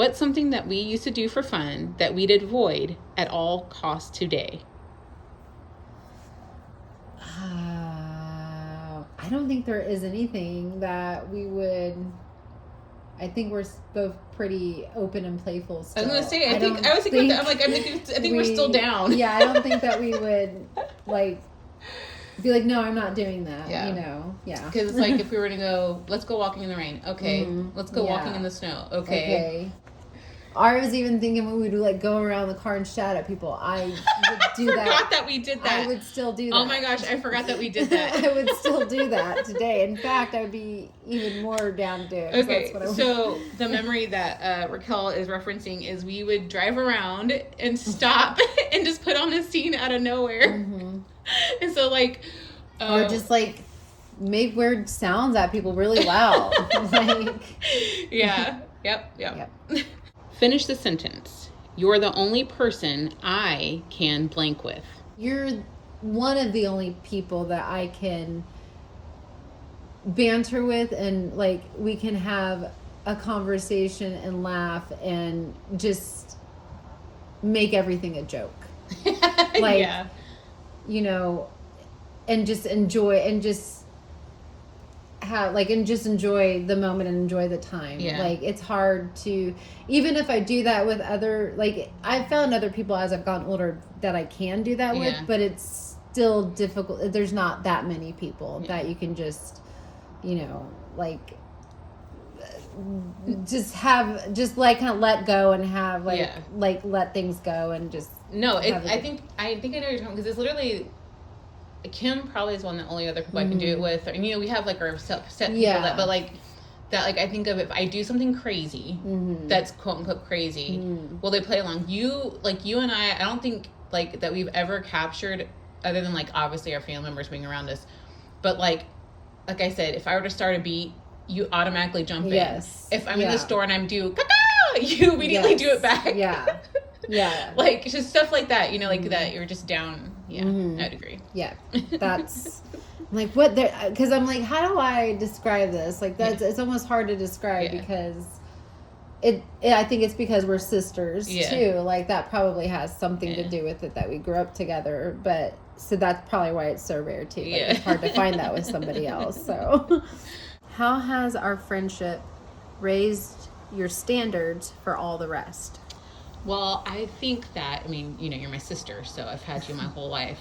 What's something that we used to do for fun that we'd avoid at all costs today? I don't think there is anything that we would. I think we're both pretty open and playful still. I was gonna say, I was thinking that. I think we're still down. Yeah, I don't think that we would like be like, no, I'm not doing that. Yeah. You know, yeah. Because it's like if we were to go, let's go walking in the rain. Okay. Let's go walking in the snow. Okay. I was even thinking when we would like go around the car and shout at people. I would do that. I forgot that we did that. I would still do that. Oh my gosh, I forgot that we did that. I would still do that today. In fact, I would be even more down to do it. Okay, so the memory that Raquel is referencing is we would drive around and stop and just put on a scene out of nowhere. Mm-hmm. And so like... or just like make weird sounds at people really loud. Like... Yeah. Yep. Finish the sentence. You're the only person I can blank with. You're one of the only people that I can banter with, and like we can have a conversation and laugh and just make everything a joke. Like, yeah. You know, and just enjoy and just have like and just enjoy the moment and enjoy the time. Yeah. Like it's hard to, even if I do that with other, like I've found other people as I've gotten older that I can do that with, but it's still difficult. There's not that many people that you can just, you know, like just like kind of let go and have like let things go and just I think I know what you're talking, because it's literally Kim probably is one of the only other people I can do it with. And, you know, we have like our set people that, but like that, like I think of if I do something crazy, that's quote unquote crazy, will they play along? You and I don't think like that we've ever captured, other than like obviously our family members being around us, but like I said, if I were to start a beat, you automatically jump in. Yes. If I'm in the store and I'm due, you immediately do it back. Yeah. Yeah. Like just stuff like that, you know, like that you're just down. Yeah, I'd agree. Yeah, that's like what there, because I'm like, how do I describe this? Like that's it's almost hard to describe because I think it's because we're sisters too. Like that probably has something to do with it that we grew up together. But so that's probably why it's so rare too. Like, it's hard to find that with somebody else. So, how has our friendship raised your standards for all the rest? Well, I think that, I mean, you know, you're my sister, so I've had you my whole life.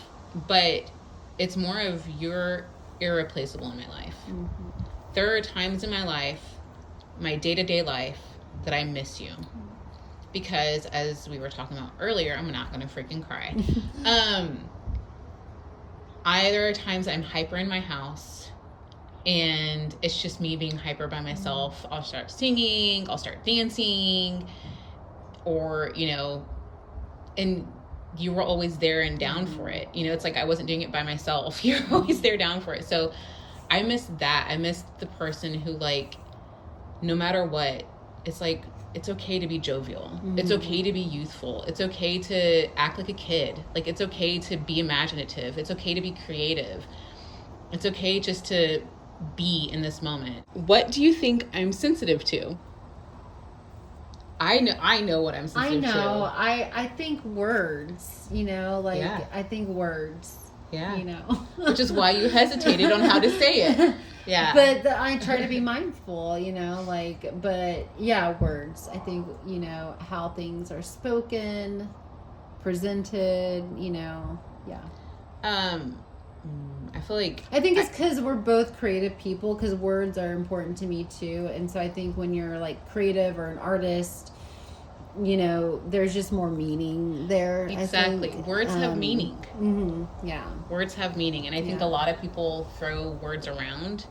But it's more of you're irreplaceable in my life. Mm-hmm. There are times in my life, my day-to-day life, that I miss you. Because, as we were talking about earlier, I'm not going to freaking cry. There are times I'm hyper in my house, and it's just me being hyper by myself. I'll start singing, I'll start dancing, or, you know, and you were always there and down for it. You know, it's like I wasn't doing it by myself. You're always there down for it. So I miss that. I miss the person who, like, no matter what, it's like, it's okay to be jovial. Mm-hmm. It's okay to be youthful. It's okay to act like a kid. Like, it's okay to be imaginative. It's okay to be creative. It's okay just to be in this moment. What do you think I'm sensitive to? I know what I'm sensitive to. I think words, you know, like I think words. Yeah. You know. Which is why you hesitated on how to say it. Yeah. But I try to be mindful, you know, like, but yeah, words. I think, you know, how things are spoken, presented, you know, yeah. I feel like... I think it's because we're both creative people, because words are important to me too. And so I think when you're like creative or an artist, you know, there's just more meaning there. Exactly. Words have meaning. Mm-hmm, yeah. Words have meaning. And I think a lot of people throw words around.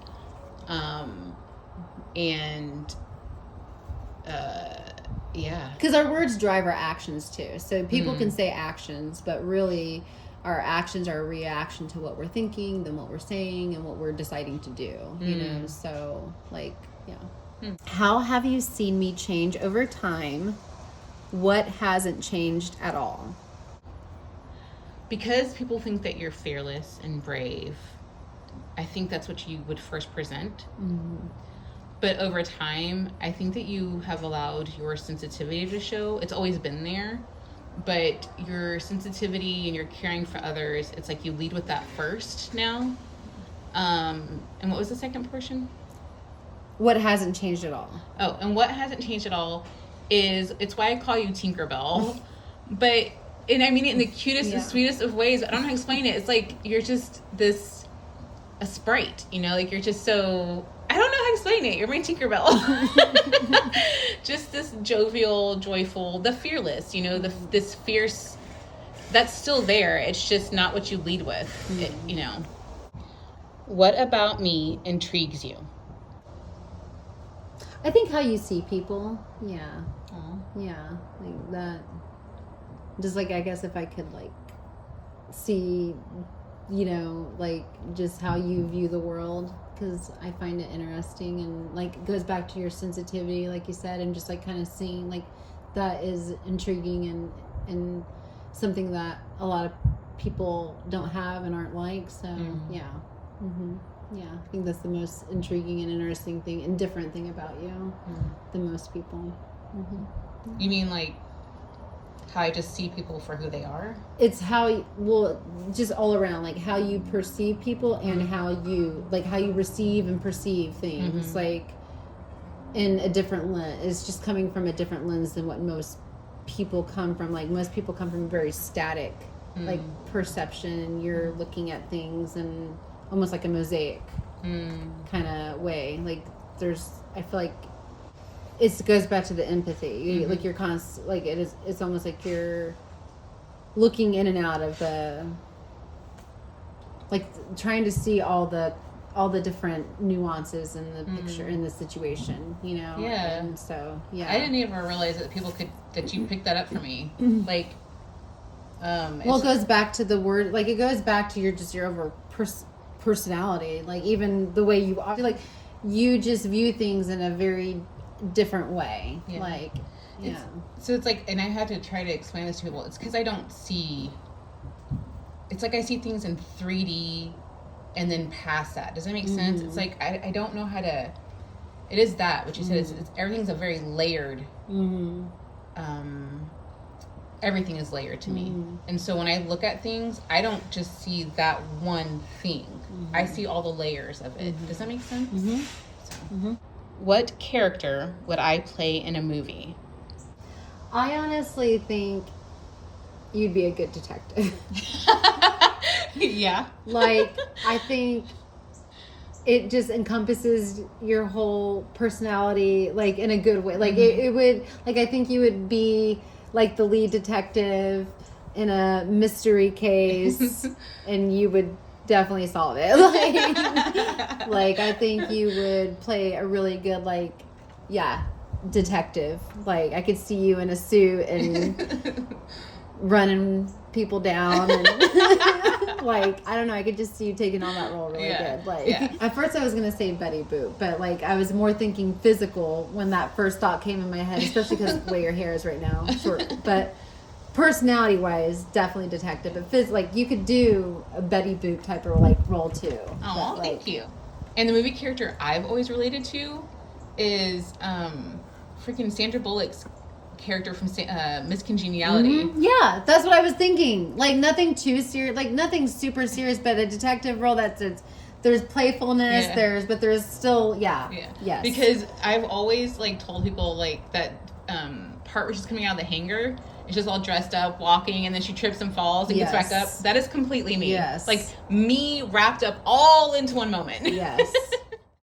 Because our words drive our actions too. So people can say actions, but really... our actions are a reaction to what we're thinking, then what we're saying, and what we're deciding to do, you know? So, like, yeah. How have you seen me change over time? What hasn't changed at all? Because people think that you're fearless and brave, I think that's what you would first present. Mm-hmm. But over time, I think that you have allowed your sensitivity to show. It's always been there, but your sensitivity and your caring for others, it's like you lead with that first now. And what was the second portion? What hasn't changed at all? Oh, and what hasn't changed at all is, it's why I call you Tinkerbell. But, and I mean it in the cutest and sweetest of ways. I don't know how to explain it. It's like you're just a sprite, you know? Like you're just so... I don't know how to explain it. You're my Tinkerbell. Just this jovial, joyful, the fearless, you know, this fierce, that's still there. It's just not what you lead with, you know. What about me intrigues you? I think how you see people. Yeah. Aww. Yeah. Like that. Just like, I guess if I could like see, you know, like just how you view the world, because I find it interesting, and like it goes back to your sensitivity, like you said, and just like kind of seeing like that is intriguing and something that a lot of people don't have and aren't like. So yeah. Yeah, I think that's the most intriguing and interesting thing and different thing about you than most people. You mean like how I just see people for who they are? It's how, well, just all around, like how you perceive people and how you receive and perceive things, like in a different lens. It's just coming from a different lens than what most people come from. Like most people come from a very static, like perception, and you're looking at things and almost like a mosaic kind of way. Like I feel like it goes back to the empathy. Like you're like it's almost like you're looking in and out of the, like trying to see all the different nuances in the picture, in the situation, you know? Yeah. And so, yeah. I didn't even realize that you picked that up for me. Like, well, it goes back to the word, like it goes back to your over personality. Like even the way you are, like you just view things in a very different way. Yeah. Like, yeah. So it's like, and I had to try to explain this to people. It's because I don't see, it's like I see things in 3D and then past that. Does that make sense? It's like, I don't know how to, it is that, what you said, it's everything's a very layered, everything is layered to me. And so when I look at things, I don't just see that one thing. I see all the layers of it. Does that make sense? So. What character would I play in a movie? I honestly think you'd be a good detective. Yeah. Like, I think it just encompasses your whole personality, like, in a good way. Like, it would, like, I think you would be, like, the lead detective in a mystery case, and you would definitely solve it. Like, I think you would play a really good, like, detective. Like, I could see you in a suit and running people down, and like, I don't know, I could just see you taking on that role really good. Like, at first I was gonna say Betty Boop, but like I was more thinking physical when that first thought came in my head, especially because the way your hair is right now, short. But personality wise, definitely detective. But like you could do a Betty Boop type of like role too. Oh, like, thank you. And the movie character I've always related to is freaking Sandra Bullock's character from Miss Congeniality. Yeah, that's what I was thinking. Like nothing too serious, like nothing super serious, but a detective role there's playfulness, but there's still yes. Because I've always like told people like that part where she's coming out of the hangar and she's all dressed up, walking, and then she trips and falls and gets back up. That is completely me. Yes, like me wrapped up all into one moment. Yes.